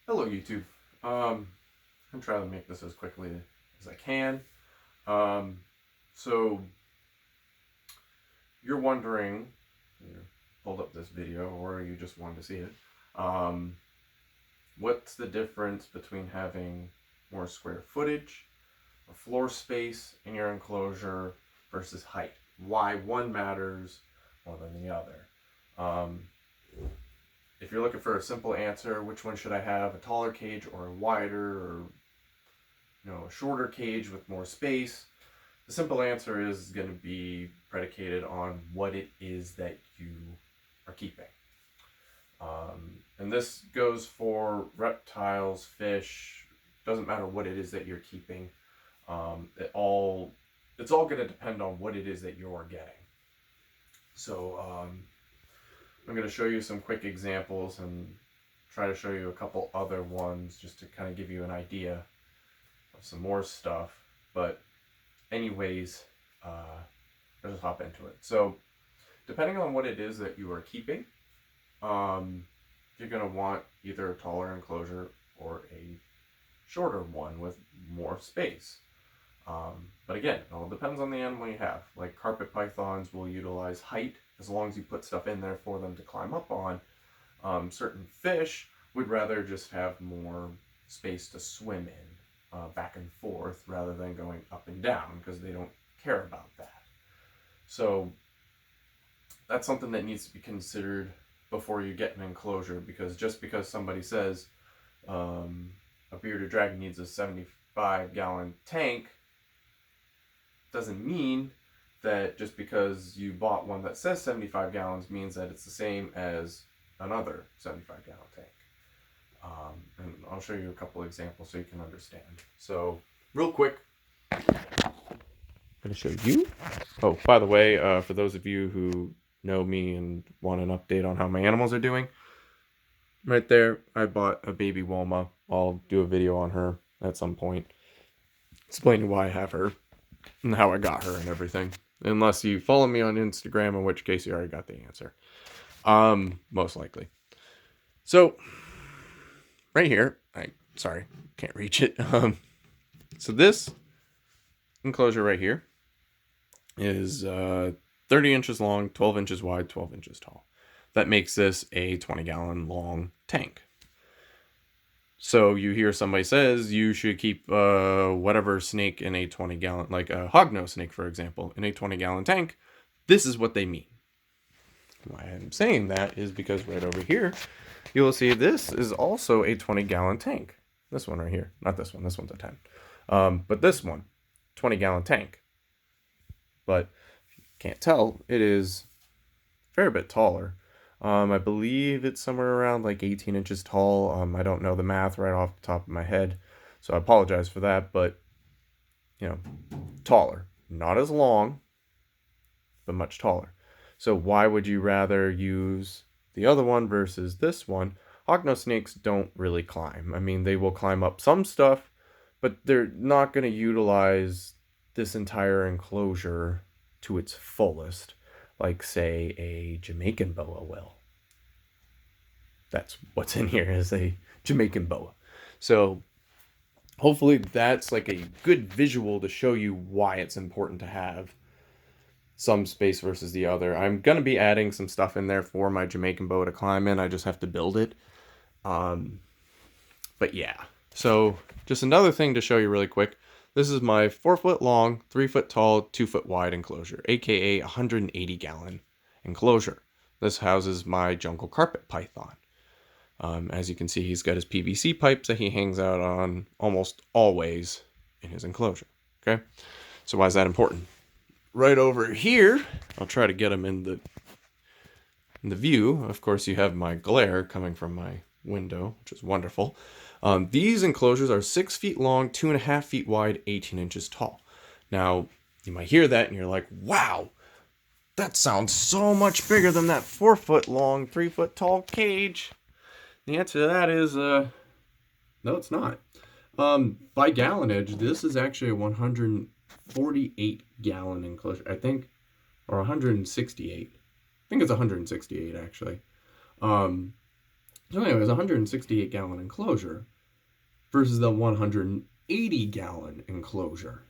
Hello, YouTube. I'm trying to make this as quickly as I can. Um, so you're wondering, you pulled up this video, or you just wanted to see it. What's the difference between having more square footage or floor space in your enclosure versus height? Why one matters more than the other? If you're looking for a simple answer, which one should I have, a taller cage or a wider, or a shorter cage with more space? The simple answer is going to be predicated on what it is that you are keeping. And this goes for reptiles, fish, doesn't matter what it is that you're keeping. It's all going to depend on what it is that you're getting. So I'm going to show you some quick examples and try to show you a couple other ones just to kind of give you an idea of some more stuff. But anyways, let's just hop into it. So depending on what it is that you are keeping, you're going to want either a taller enclosure or a shorter one with more space. But again, it all depends on the animal you have. Like carpet pythons will utilize height as long as you put stuff in there for them to climb up on. Certain fish would rather just have more space to swim in, back and forth, rather than going up and down, because they don't care about that. So that's something that needs to be considered before you get an enclosure, because just because somebody says a bearded dragon needs a 75-gallon tank doesn't mean that just because you bought one that says 75 gallons means that it's the same as another 75-gallon tank. And I'll show you a couple examples so you can understand. So real quick, I'm going to show you. Oh, by the way, for those of you who know me and want an update on how my animals are doing, right there, I bought a baby Wilma. I'll do a video on her at some point, explaining why I have her and how I got her and everything. Unless you follow me on Instagram, in which case you already got the answer. Most likely. So, right here, sorry, can't reach it. So this enclosure right here is 30 inches long, 12 inches wide, 12 inches tall. That makes this a 20-gallon long tank. So you hear somebody says you should keep whatever snake in a 20-gallon, like a hognose snake, for example, in a 20-gallon tank. This is what they mean. Why I'm saying that is because right over here, you will see this is also a 20-gallon tank. This one right here, not this one. This one's a 10. But this one, 20-gallon tank. But if you can't tell, it is a fair bit taller. I believe it's somewhere around like 18 inches tall. I don't know the math right off the top of my head, so I apologize for that, but, taller. Not as long, but much taller. So why would you rather use the other one versus this one? Hognose snakes don't really climb. I mean, they will climb up some stuff, but they're not going to utilize this entire enclosure to its fullest, like, say, a Jamaican boa will. That's what's in here, is a Jamaican boa. So hopefully that's like a good visual to show you why it's important to have some space versus the other. I'm going to be adding some stuff in there for my Jamaican boa to climb in. I just have to build it. But yeah. So just another thing to show you really quick. This is my 4-foot long, 3-foot tall, 2-foot wide enclosure, aka 180-gallon enclosure. This houses my jungle carpet python. As you can see, he's got his PVC pipes that he hangs out on almost always in his enclosure. Okay, so why is that important? Right over here, I'll try to get him in the view. Of course, you have my glare coming from my window, which is wonderful. These enclosures are 6 feet long, 2.5 feet wide, 18 inches tall. Now, you might hear that and you're like, wow, that sounds so much bigger than that 4-foot long, 3-foot tall cage. The answer to that is, no, it's not. By gallonage, this is actually a 148-gallon enclosure, I think, or 168. I think it's 168, actually. So anyways, 168 gallon enclosure versus the 180 gallon enclosure.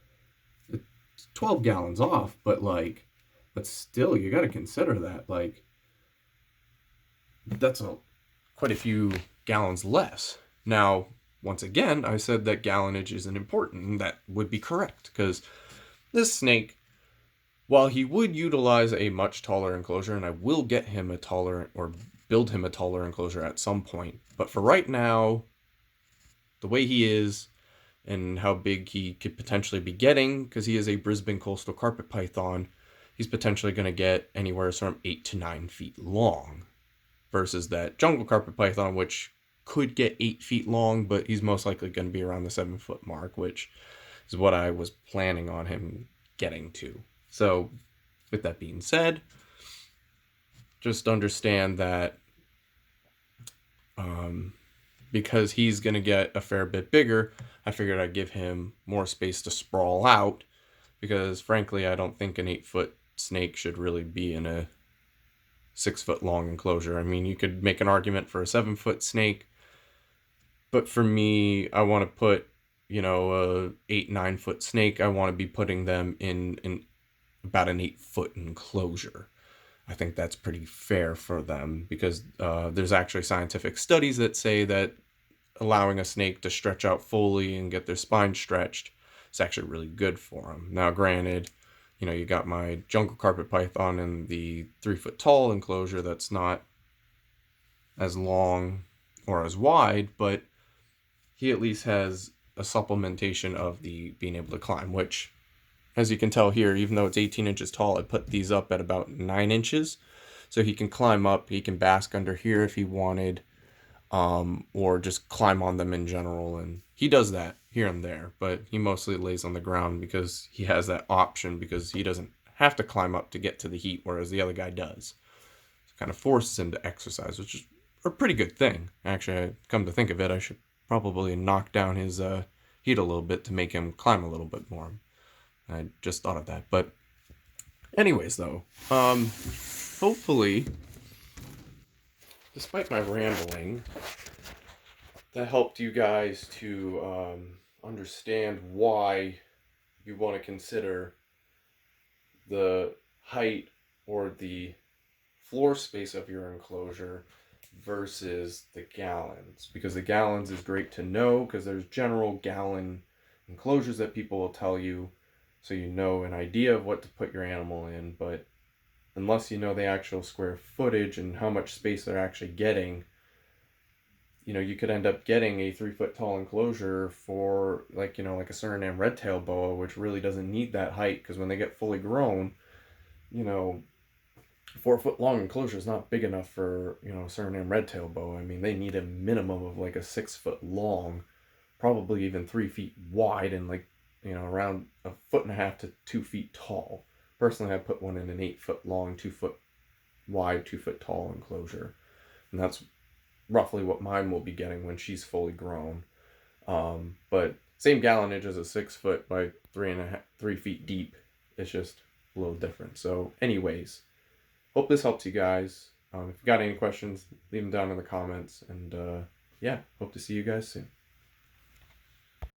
It's 12 gallons off, but still, you got to consider that. That's quite a few gallons less. Now, once again, I said that gallonage isn't important, and that would be correct because this snake, while he would utilize a much taller enclosure, and I will get him a taller or build him a taller enclosure at some point, but for right now, the way he is and how big he could potentially be getting, because he is a Brisbane coastal carpet python, he's potentially going to get anywhere from 8 to 9 feet long versus that jungle carpet python, which could get 8 feet long, but he's most likely going to be around the 7 foot mark, which is what I was planning on him getting to. So, with that being said, just understand that because he's going to get a fair bit bigger, I figured I'd give him more space to sprawl out because, frankly, I don't think an 8 foot snake should really be in a 6 foot long enclosure. I mean, you could make an argument for a 7 foot snake, but for me, I want to put, a 8, 9 foot snake. I want to be putting them in about an 8 foot enclosure. I think that's pretty fair for them because there's actually scientific studies that say that allowing a snake to stretch out fully and get their spine stretched is actually really good for them. Now, granted, you got my jungle carpet python in the 3 foot tall enclosure that's not as long or as wide, but he at least has a supplementation of the being able to climb, which, as you can tell here, even though it's 18 inches tall, I put these up at about 9 inches. So he can climb up, he can bask under here if he wanted, or just climb on them in general. And he does that here and there, but he mostly lays on the ground because he has that option because he doesn't have to climb up to get to the heat, whereas the other guy does. So it kind of forces him to exercise, which is a pretty good thing. Actually, come to think of it, I should probably knock down his heat a little bit to make him climb a little bit more. I just thought of that. But anyways, though, hopefully, despite my rambling, that helped you guys to understand why you want to consider the height or the floor space of your enclosure versus the gallons. Because the gallons is great to know because there's general gallon enclosures that people will tell you so you know an idea of what to put your animal in, but unless you know the actual square footage and how much space they're actually getting, you could end up getting a 3 foot tall enclosure for like a Suriname red tail boa, which really doesn't need that height because when they get fully grown, 4 foot long enclosure is not big enough for Suriname red tail boa. I mean, they need a minimum of like a 6 foot long, probably even 3 feet wide, and around a foot and a half to 2 feet tall. Personally, I put one in an 8 foot long, 2 foot wide, 2 foot tall enclosure, and that's roughly what mine will be getting when she's fully grown. But same gallonage as a 6 foot by 3 feet deep. It's just a little different. So, anyways, hope this helps you guys. If you got any questions, leave them down in the comments. And yeah, hope to see you guys soon.